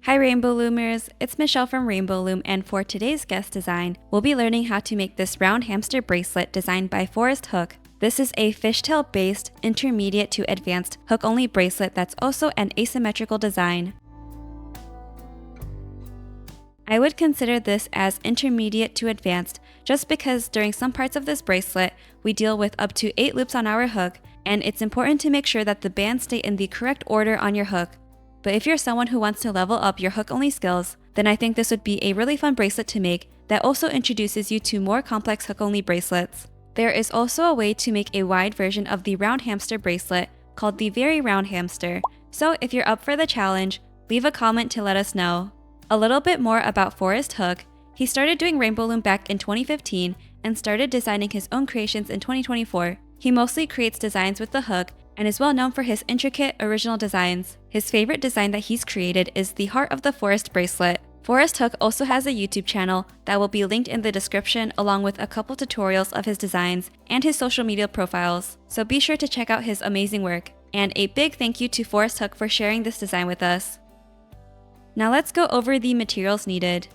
Hi Rainbow Loomers, it's Michelle from Rainbow Loom, and for today's guest design, we'll be learning how to make this round hamster bracelet designed by Forest Hook. This is a fishtail based, intermediate to advanced hook-only bracelet that's also an asymmetrical design. I would consider this as intermediate to advanced just because during some parts of this bracelet, we deal with up to 8 loops on our hook, and it's important to make sure that the bands stay in the correct order on your hook. But if you're someone who wants to level up your hook-only skills, then I think this would be a really fun bracelet to make that also introduces you to more complex hook-only bracelets. There is also a way to make a wide version of the round hamster bracelet called the Very Round Hamster, so if you're up for the challenge, leave a comment to let us know. A little bit more about Forest Hook. He started doing Rainbow Loom back in 2015 and started designing his own creations in 2024. He mostly creates designs with the hook and is well known for his intricate, original designs. His favorite design that he's created is the Heart of the Forest bracelet. Forest Hook also has a YouTube channel that will be linked in the description along with a couple tutorials of his designs and his social media profiles, so be sure to check out his amazing work. And a big thank you to Forest Hook for sharing this design with us. Now let's go over the materials needed.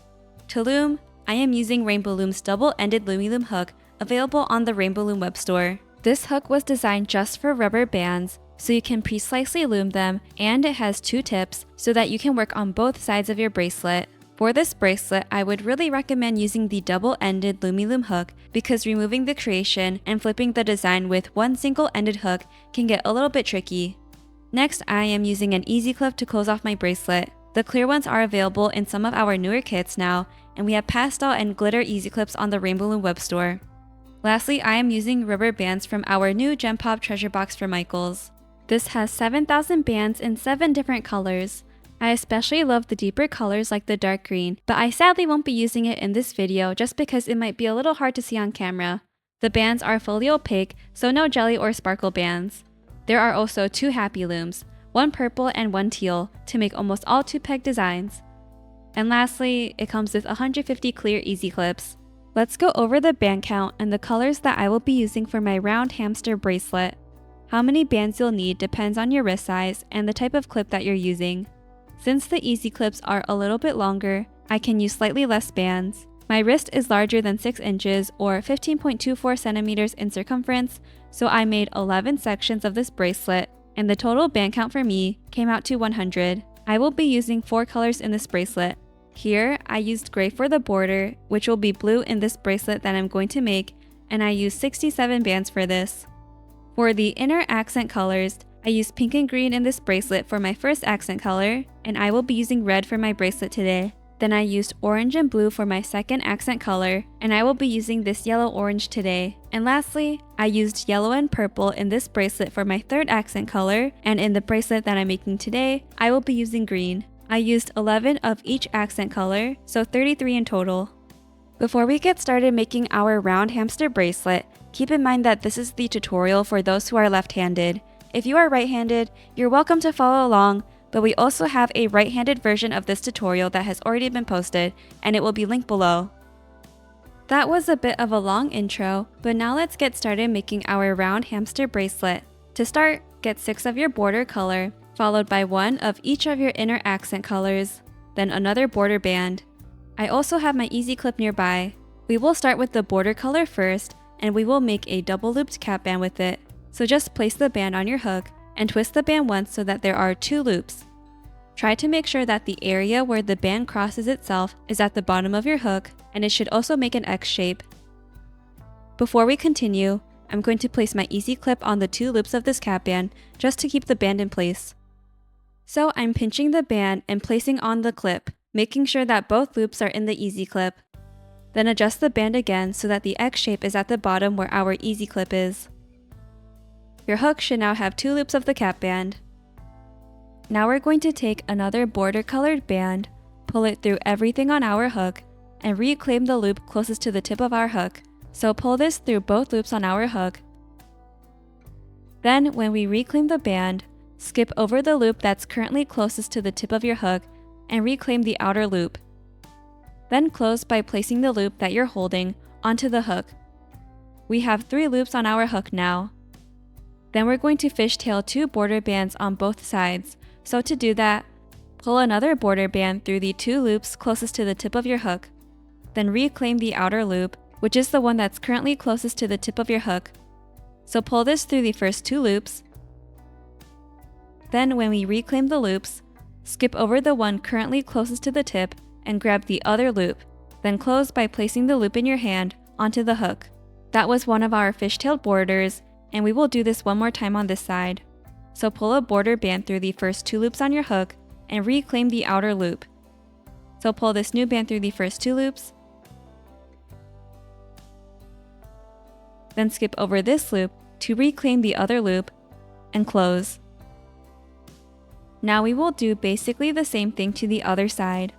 To loom, I am using Rainbow Loom's double-ended LumiLoom hook available on the Rainbow Loom web store. This hook was designed just for rubber bands, so you can precisely loom them, and it has 2 tips so that you can work on both sides of your bracelet. For this bracelet, I would really recommend using the double-ended LumiLoom hook because removing the creation and flipping the design with one single-ended hook can get a little bit tricky. Next, I am using an easy clip to close off my bracelet. The clear ones are available in some of our newer kits now, and we have pastel and glitter easy clips on the Rainbow Loom web store. Lastly, I am using rubber bands from our new Gem Pop treasure box for Michaels. This has 7,000 bands in 7 different colors. I especially love the deeper colors like the dark green, but I sadly won't be using it in this video just because it might be a little hard to see on camera. The bands are fully opaque, so no jelly or sparkle bands. There are also 2 happy looms, one purple and one teal, to make almost all 2-peg designs. And lastly, it comes with 150 clear easy clips. Let's go over the band count and the colors that I will be using for my round hamster bracelet. How many bands you'll need depends on your wrist size and the type of clip that you're using. Since the easy clips are a little bit longer, I can use slightly less bands. My wrist is larger than 6 inches or 15.24 centimeters in circumference, so I made 11 sections of this bracelet, and the total band count for me came out to 100. I will be using 4 colors in this bracelet. Here, I used gray for the border, which will be blue in this bracelet that I'm going to make, and I used 67 bands for this. For the inner accent colors, I used pink and green in this bracelet for my first accent color, and I will be using red for my bracelet today. Then I used orange and blue for my second accent color, and I will be using this yellow-orange today. And lastly, I used yellow and purple in this bracelet for my third accent color, and in the bracelet that I'm making today, I will be using green. I used 11 of each accent color, so 33 in total. Before we get started making our round hamster bracelet, keep in mind that this is the tutorial for those who are left-handed. If you are right-handed, you're welcome to follow along, but we also have a right-handed version of this tutorial that has already been posted, and it will be linked below. That was a bit of a long intro, but now let's get started making our round hamster bracelet. To start, get 6 of your border color, followed by 1 of each of your inner accent colors, then another border band. I also have my easy clip nearby. We will start with the border color first, and we will make a double looped cap band with it. So just place the band on your hook and twist the band once so that there are 2 loops. Try to make sure that the area where the band crosses itself is at the bottom of your hook, and it should also make an X shape. Before we continue, I'm going to place my easy clip on the 2 loops of this cap band just to keep the band in place. So I'm pinching the band and placing on the clip, making sure that both loops are in the easy clip. Then adjust the band again so that the X shape is at the bottom where our easy clip is. Your hook should now have 2 loops of the cap band. Now we're going to take another border colored band, pull it through everything on our hook, and reclaim the loop closest to the tip of our hook. So pull this through both loops on our hook. Then when we reclaim the band, skip over the loop that's currently closest to the tip of your hook and reclaim the outer loop. Then close by placing the loop that you're holding onto the hook. We have 3 loops on our hook now. Then we're going to fishtail 2 border bands on both sides. So to do that, Pull another border band through the 2 loops closest to the tip of your hook. Then reclaim the outer loop, which is the one that's currently closest to the tip of your hook. So pull this through the first 2 loops. Then when we reclaim the loops, skip over the one currently closest to the tip and grab the other loop, then close by placing the loop in your hand onto the hook. That was one of our fishtailed borders, and we will do this one more time on this side. So pull a border band through the first 2 loops on your hook and reclaim the outer loop. So pull this new band through the first 2 loops, then skip over this loop to reclaim the other loop and close. Now we will do basically the same thing to the other side.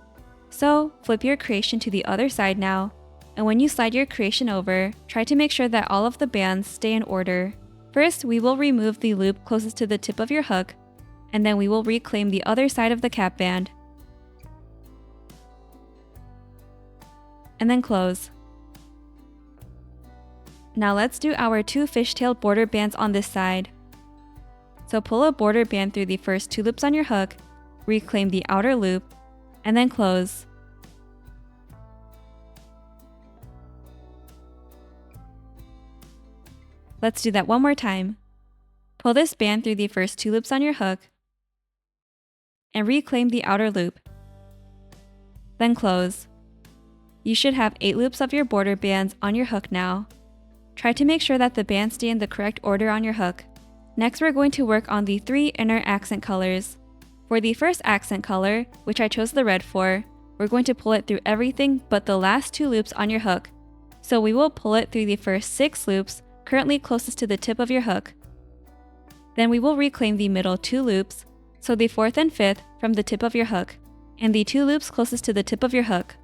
So flip your creation to the other side now, and when you slide your creation over, try to make sure that all of the bands stay in order. First, we will remove the loop closest to the tip of your hook, and then we will reclaim the other side of the cap band. And then close. Now let's do our 2 fishtail border bands on this side. So pull a border band through the first 2 loops on your hook, reclaim the outer loop, and then close. Let's do that one more time. Pull this band through the first 2 loops on your hook, and reclaim the outer loop. Then close. You should have 8 loops of your border bands on your hook now. Try to make sure that the bands stay in the correct order on your hook. Next, we're going to work on the 3 inner accent colors. For the first accent color, which I chose the red for, we're going to pull it through everything but the last 2 loops on your hook. So we will pull it through the first 6 loops currently closest to the tip of your hook. Then we will reclaim the middle 2 loops, so the 4th and 5th from the tip of your hook, and the 2 loops closest to the tip of your hook.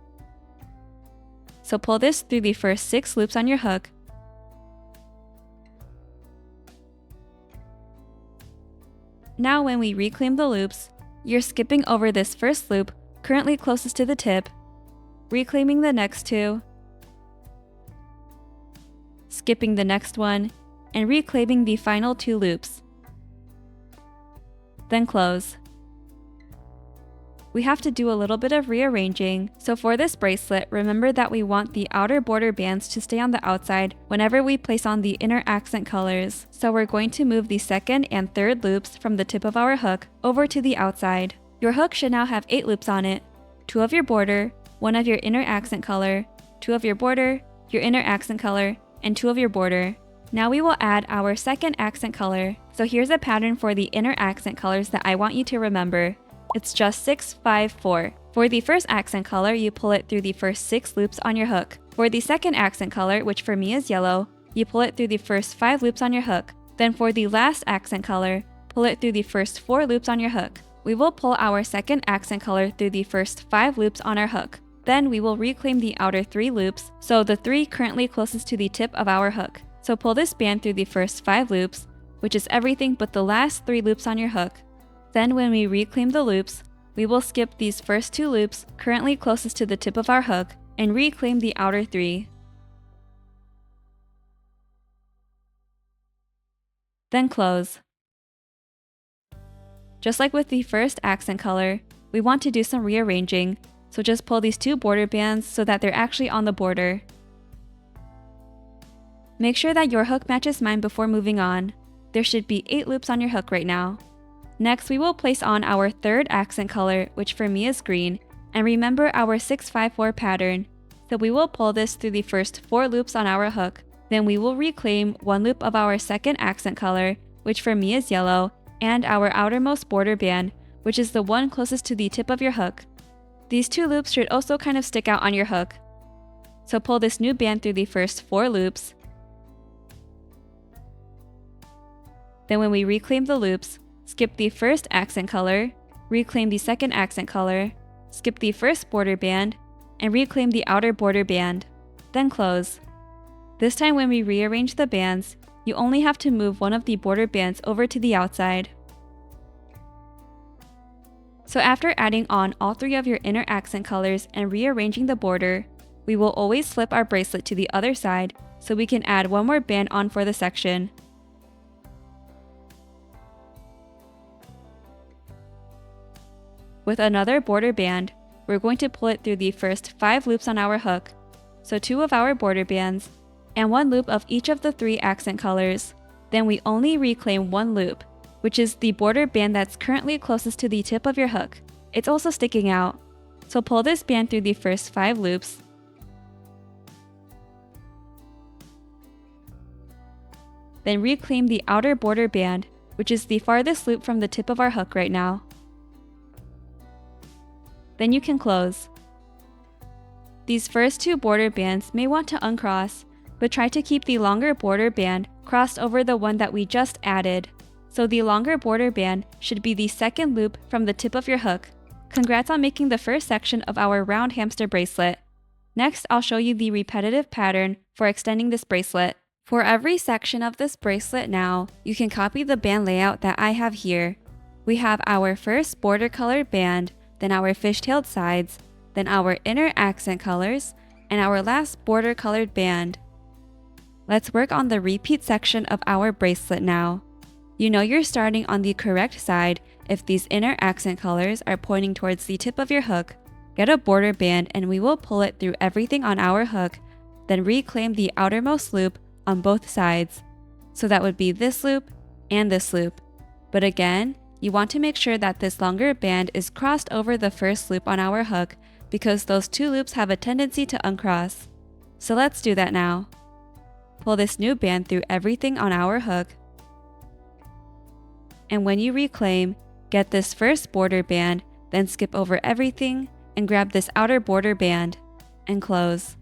So pull this through the first 6 loops on your hook, Now when we reclaim the loops, you're skipping over this first loop currently closest to the tip, reclaiming the next 2, skipping the next one, and reclaiming the final 2 loops. Then close. We have to do a little bit of rearranging, so for this bracelet, remember that we want the outer border bands to stay on the outside whenever we place on the inner accent colors. So we're going to move the 2nd and 3rd loops from the tip of our hook over to the outside. Your hook should now have 8 loops on it, 2 of your border, 1 of your inner accent color, 2 of your border, your inner accent color, and 2 of your border. Now we will add our 2nd accent color. So here's a pattern for the inner accent colors that I want you to remember. It's just 6, 5, 4. For the first accent color, you pull it through the first 6 loops on your hook. For the second accent color, which for me is yellow, you pull it through the first 5 loops on your hook. Then for the last accent color, pull it through the first 4 loops on your hook. We will pull our second accent color through the first 5 loops on our hook. Then we will reclaim the outer 3 loops, so the 3 currently closest to the tip of our hook. So pull this band through the first 5 loops, which is everything but the last 3 loops on your hook. Then when we reclaim the loops, we will skip these first 2 loops currently closest to the tip of our hook and reclaim the outer 3. Then close. Just like with the first accent color, we want to do some rearranging, so just pull these 2 border bands so that they're actually on the border. Make sure that your hook matches mine before moving on. There should be 8 loops on your hook right now. Next, we will place on our 3rd accent color, which for me is green, and remember our 6-5-4 pattern. So we will pull this through the first 4 loops on our hook. Then we will reclaim 1 loop of our 2nd accent color, which for me is yellow, and our outermost border band, which is the one closest to the tip of your hook. These 2 loops should also kind of stick out on your hook. So pull this new band through the first 4 loops. Then when we reclaim the loops, skip the first accent color, reclaim the 2nd accent color, skip the first border band, and reclaim the outer border band. Then close. This time when we rearrange the bands, you only have to move one of the border bands over to the outside. So after adding on all 3 of your inner accent colors and rearranging the border, we will always flip our bracelet to the other side so we can add 1 more band on for the section. With another border band, we're going to pull it through the first 5 loops on our hook, so 2 of our border bands, and 1 loop of each of the 3 accent colors. Then we only reclaim 1 loop, which is the border band that's currently closest to the tip of your hook. It's also sticking out, so pull this band through the first 5 loops, then reclaim the outer border band, which is the farthest loop from the tip of our hook right now. Then you can close. These first 2 border bands may want to uncross, but try to keep the longer border band crossed over the one that we just added. So the longer border band should be the second loop from the tip of your hook. Congrats on making the first section of our round hamster bracelet. Next, I'll show you the repetitive pattern for extending this bracelet. For every section of this bracelet now, you can copy the band layout that I have here. We have our first border colored band, then our fishtailed sides, then our inner accent colors, and our last border colored band. Let's work on the repeat section of our bracelet now. You know you're starting on the correct side if these inner accent colors are pointing towards the tip of your hook. Get a border band and we will pull it through everything on our hook, then reclaim the outermost loop on both sides. So that would be this loop and this loop. But again, you want to make sure that this longer band is crossed over the first loop on our hook because those 2 loops have a tendency to uncross. So let's do that now. Pull this new band through everything on our hook. And when you reclaim, get this first border band, then skip over everything and grab this outer border band and close.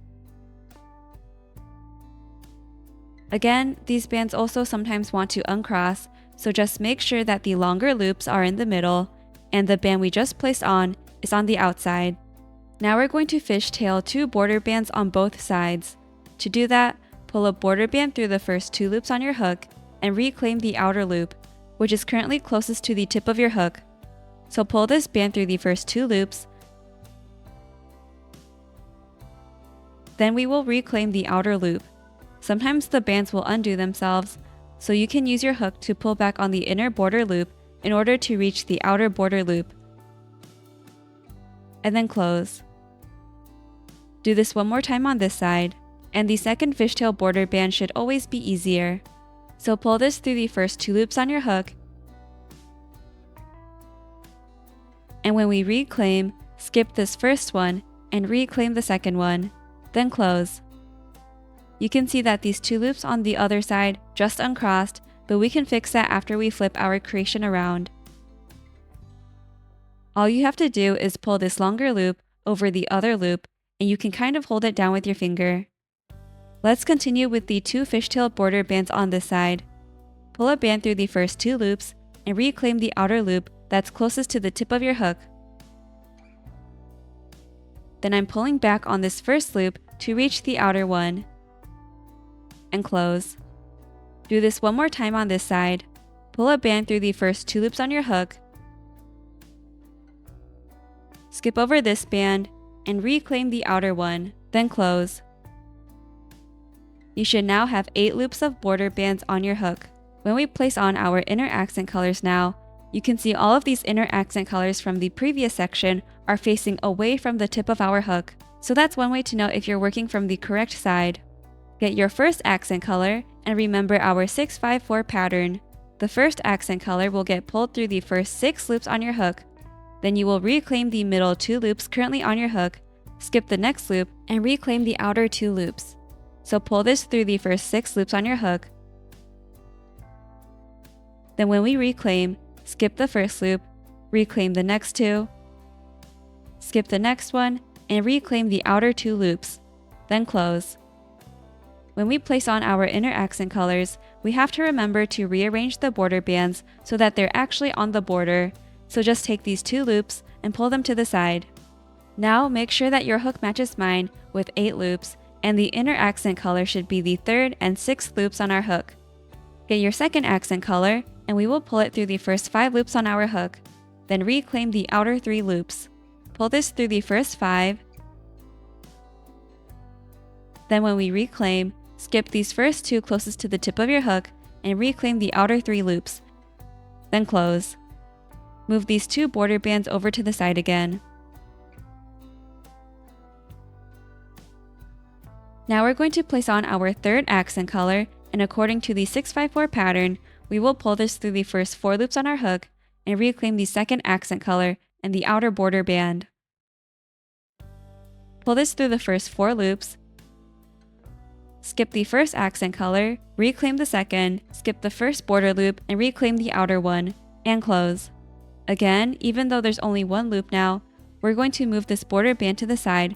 Again, these bands also sometimes want to uncross, so just make sure that the longer loops are in the middle and the band we just placed on is on the outside. Now we're going to fishtail 2 border bands on both sides. To do that, pull a border band through the first 2 loops on your hook and reclaim the outer loop, which is currently closest to the tip of your hook. So pull this band through the first 2 loops, then we will reclaim the outer loop. Sometimes the bands will undo themselves, so you can use your hook to pull back on the inner border loop in order to reach the outer border loop. And then close. Do this one more time on this side, and the second fishtail border band should always be easier. So pull this through the first 2 loops on your hook, and when we reclaim, skip this first one and reclaim the second one, then close. You can see that these 2 loops on the other side just uncrossed, but we can fix that after we flip our creation around. All you have to do is pull this longer loop over the other loop, and you can kind of hold it down with your finger. Let's continue with the 2 fishtail border bands on this side. Pull a band through the first 2 loops and reclaim the outer loop that's closest to the tip of your hook. Then I'm pulling back on this first loop to reach the outer one, and close. Do this one more time on this side. Pull a band through the first 2 loops on your hook, skip over this band, and reclaim the outer one, then close. You should now have 8 loops of border bands on your hook. When we place on our inner accent colors now, you can see all of these inner accent colors from the previous section are facing away from the tip of our hook. So that's one way to know if you're working from the correct side. Get your first accent color and remember our 654 pattern. The first accent color will get pulled through the first 6 loops on your hook. Then you will reclaim the middle 2 loops currently on your hook, skip the next loop, and reclaim the outer 2 loops. So pull this through the first 6 loops on your hook. Then when we reclaim, skip the first loop, reclaim the next 2, skip the next one, and reclaim the outer 2 loops, then close. When we place on our inner accent colors, we have to remember to rearrange the border bands so that they're actually on the border. So just take these 2 loops and pull them to the side. Now make sure that your hook matches mine with 8 loops, and the inner accent color should be the 3rd and 6th loops on our hook. Get your second accent color, and we will pull it through the first 5 loops on our hook. Then reclaim the outer 3 loops. Pull this through the first 5. Then when we reclaim, skip these first 2 closest to the tip of your hook and reclaim the outer 3 loops. Then close. move these 2 border bands over to the side again. Now we're going to place on our third accent color, and according to the 654 pattern, we will pull this through the first 4 loops on our hook and reclaim the second accent color and the outer border band. Pull this through the first 4 loops, skip the first accent color, reclaim the second, skip the first border loop and reclaim the outer one, and close. Again, even though there's only 1 loop now, we're going to move this border band to the side,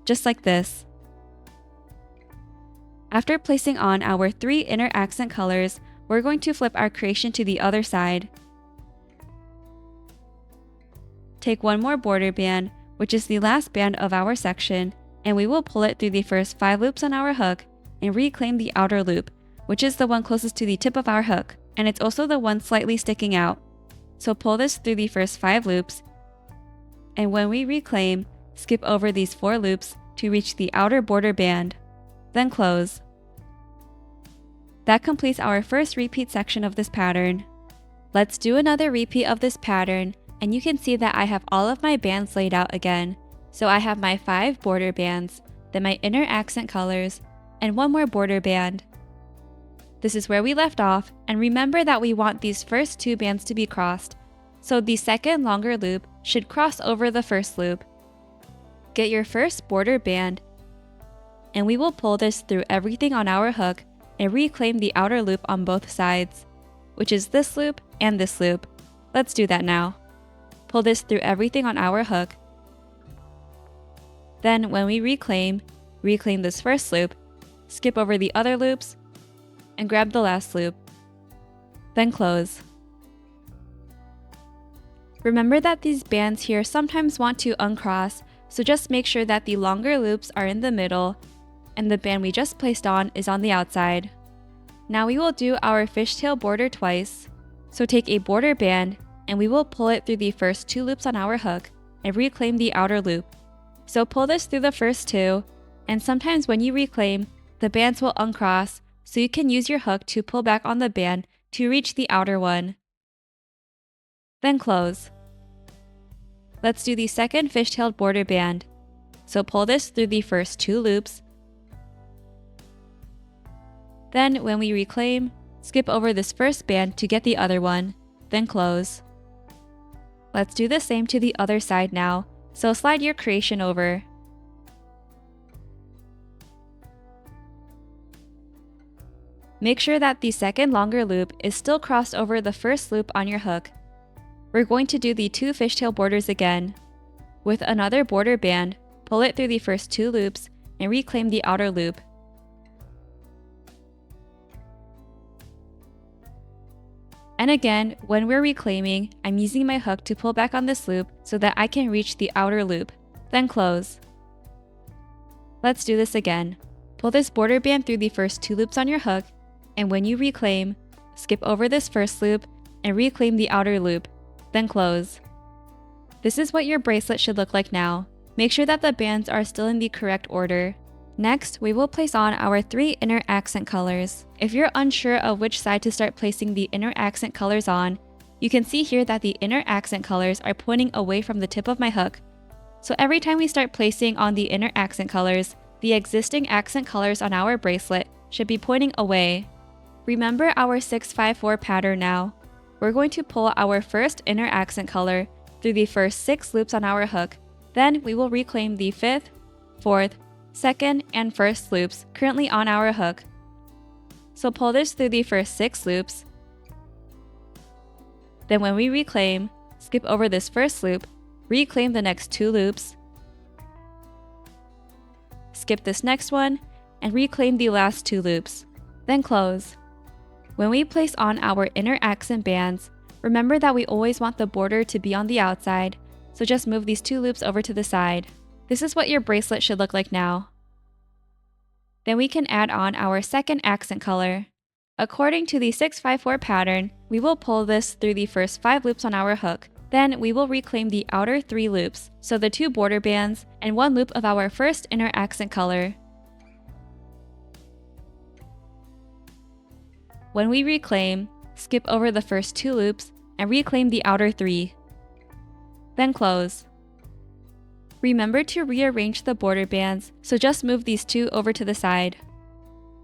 just like this. After placing on our 3 inner accent colors, we're going to flip our creation to the other side. Take 1 more border band, which is the last band of our section, and we will pull it through the first 5 loops on our hook and reclaim the outer loop, which is the one closest to the tip of our hook, and it's also the one slightly sticking out. So pull this through the first 5 loops, and when we reclaim, skip over these 4 loops to reach the outer border band, then close. That completes our first repeat section of this pattern. Let's do another repeat of this pattern, and you can see that I have all of my bands laid out again. So I have my 5 border bands, then my inner accent colors, and 1 more border band. This is where we left off, and remember that we want these first 2 bands to be crossed, so the second longer loop should cross over the first loop. Get your first border band, and we will pull this through everything on our hook and reclaim the outer loop on both sides, which is this loop and this loop. Let's do that now. Pull this through everything on our hook. Then when we reclaim this first loop, skip over the other loops, and grab the last loop. Then close. Remember that these bands here sometimes want to uncross, so just make sure that the longer loops are in the middle and the band we just placed on is on the outside. Now we will do our fishtail border twice. So take a border band and we will pull it through the first 2 loops on our hook and reclaim the outer loop. So pull this through the first 2, and sometimes when you reclaim, the bands will uncross, so you can use your hook to pull back on the band to reach the outer one. Then close. Let's do the second fishtailed border band. So pull this through the first 2 loops. Then when we reclaim, skip over this first band to get the other one, then close. Let's do the same to the other side now, so slide your creation over. Make sure that the second longer loop is still crossed over the first loop on your hook. We're going to do the 2 fishtail borders again. With another border band, pull it through the first 2 loops and reclaim the outer loop. And again, when we're reclaiming, I'm using my hook to pull back on this loop so that I can reach the outer loop, then close. Let's do this again. Pull this border band through the first 2 loops on your hook, and when you reclaim, skip over this first loop and reclaim the outer loop, then close. This is what your bracelet should look like now. Make sure that the bands are still in the correct order. Next, we will place on our 3 inner accent colors. If you're unsure of which side to start placing the inner accent colors on, you can see here that the inner accent colors are pointing away from the tip of my hook. So every time we start placing on the inner accent colors, the existing accent colors on our bracelet should be pointing away. Remember our 654 pattern now. We're going to pull our first inner accent color through the first 6 loops on our hook. Then we will reclaim the 5th, 4th, 2nd, and 1st loops currently on our hook. So pull this through the first 6 loops. Then when we reclaim, skip over this first loop, reclaim the next 2 loops, skip this next one, and reclaim the last 2 loops, then close. When we place on our inner accent bands, remember that we always want the border to be on the outside, so just move these 2 loops over to the side. This is what your bracelet should look like now. Then we can add on our second accent color. According to the 654 pattern, we will pull this through the first 5 loops on our hook. Then we will reclaim the outer 3 loops, so the 2 border bands and 1 loop of our first inner accent color. When we reclaim, skip over the first 2 loops and reclaim the outer 3. Then close. Remember to rearrange the border bands, so just move these 2 over to the side.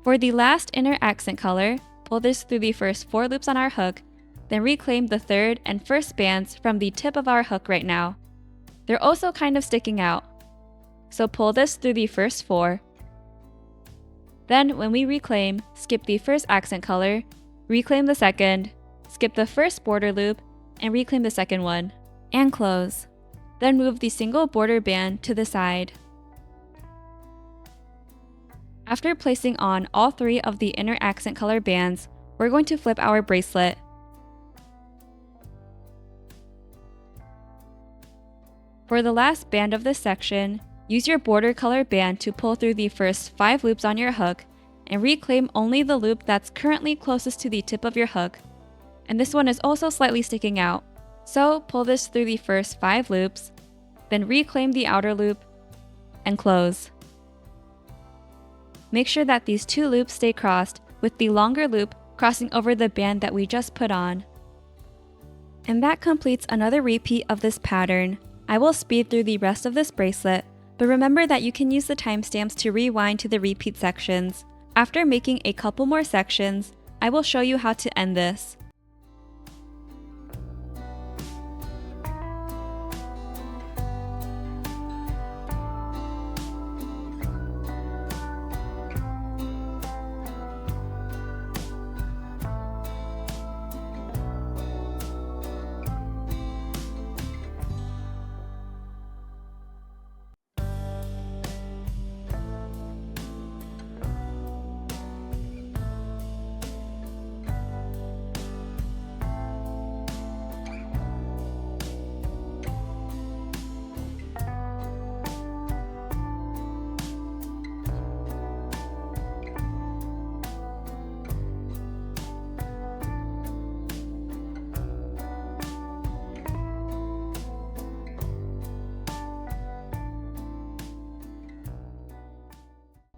For the last inner accent color, pull this through the first 4 loops on our hook, then reclaim the 3rd and 1st bands from the tip of our hook right now. They're also kind of sticking out, so pull this through the first 4. Then when we reclaim, skip the first accent color, reclaim the 2nd, skip the first border loop, and reclaim the 2nd one, and close. Then move the single border band to the side. After placing on all 3 of the inner accent color bands, we're going to flip our bracelet. For the last band of this section, use your border color band to pull through the first 5 loops on your hook and reclaim only the loop that's currently closest to the tip of your hook. And this one is also slightly sticking out. So pull this through the first 5 loops, then reclaim the outer loop, and close. Make sure that these 2 loops stay crossed, with the longer loop crossing over the band that we just put on. And that completes another repeat of this pattern. I will speed through the rest of this bracelet, but remember that you can use the timestamps to rewind to the repeat sections. After making a couple more sections, I will show you how to end this.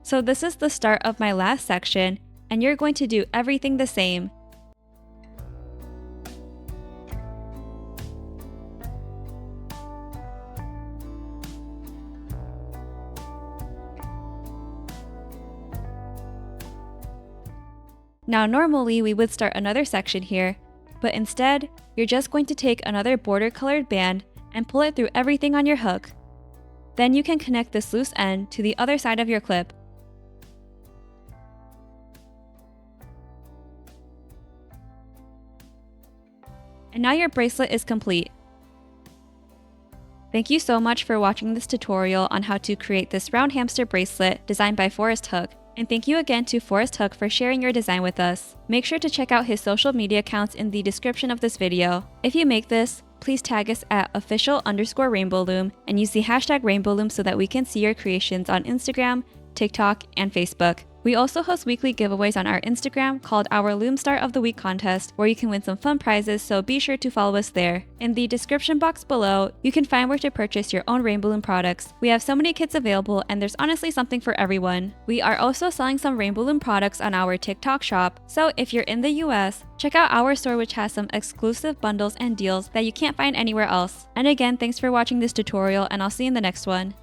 So this is the start of my last section, and you're going to do everything the same. Now normally we would start another section here, but instead, you're just going to take another border colored band and pull it through everything on your hook. Then you can connect this loose end to the other side of your clip. And now your bracelet is complete. Thank you so much for watching this tutorial on how to create this round hamster bracelet designed by Forrest Hook. And thank you again to Forrest Hook for sharing your design with us. Make sure to check out his social media accounts in the description of this video. If you make this, please tag us at official_RainbowLoom and use the hashtag RainbowLoom so that we can see your creations on Instagram, TikTok, and Facebook. We also host weekly giveaways on our Instagram called our Loom Start of the Week contest, where you can win some fun prizes, so be sure to follow us there. In the description box below, you can find where to purchase your own Rainbow Loom products. We have so many kits available, and there's honestly something for everyone. We are also selling some Rainbow Loom products on our TikTok shop, so if you're in the US, check out our store, which has some exclusive bundles and deals that you can't find anywhere else. And again, thanks for watching this tutorial, and I'll see you in the next one.